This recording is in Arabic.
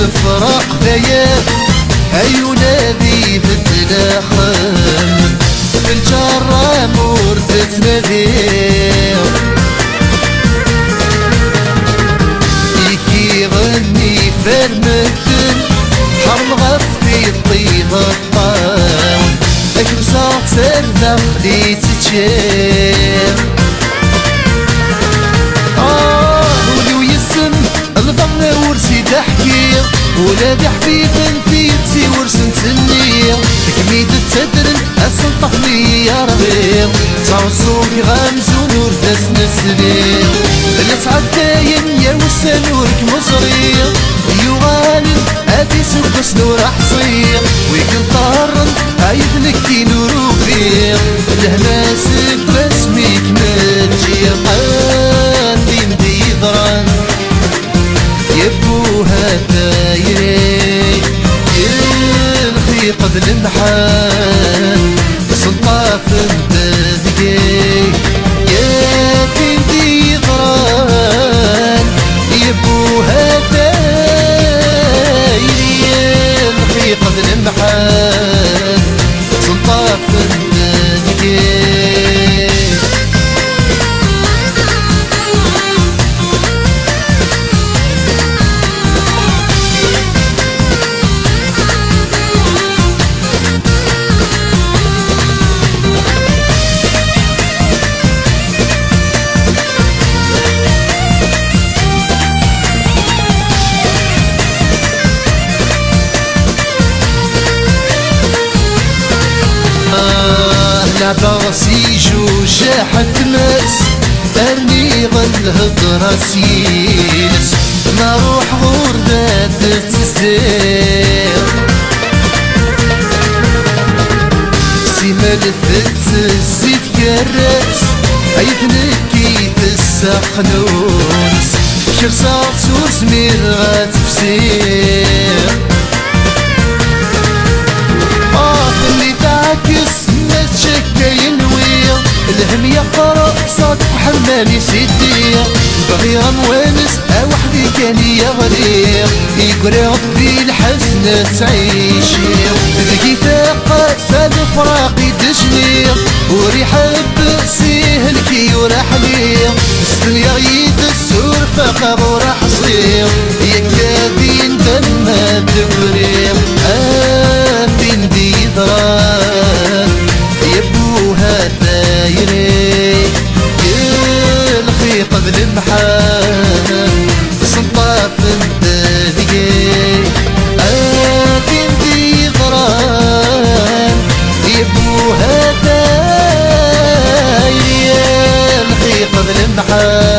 الفراق ذايا عيونادي في التلاخم في الجرة مورد تنادي يكي غني فرمتن حرم غفي الطيبة الطاون لكن صار سرنا خليت تشير ولي ويسن الضمن ورسي تحكي ولادي حبيب نفيتي ورسن تنير تكميد التدرن أسن طفلي يا رغير صار صوفي غامزون وردس نسلير اللي تعداين يا وسن ورك مصرير يغالي هادي سبس نور حصير ويكن طارن عايد لك نور وغير لهماسك بسميك مالجي قادي مدي ضران يبوها دايري يلخي قد المحال سلطة في الدقي يا بنتي ضران يبوها دايري يلخي قد المحال سلطة في الدقي براسي جوجة حتمس أرني ظل هضرة سيلس نروح غردة تزدير سيما لفت الزيت كرس عيدنكي في السقنونس شرصات وزمير غاتفسير اللي تعكس الهم يقرأ صادق حمامي سيدي بغي غنوانس وحدي كان يغريق يقري ربي الحزن تعيشي ذكي ثاقة فالفراق يدجني وريحة بسيه الكي ورحلي السن يغيد السور فقب وراح صير يكادين دمها تقريق فين دي ضران يبوها دايري يلخي قبل المحال سلطة في الدقي آدين دي ضران يبوها دايري يلخي قبل المحال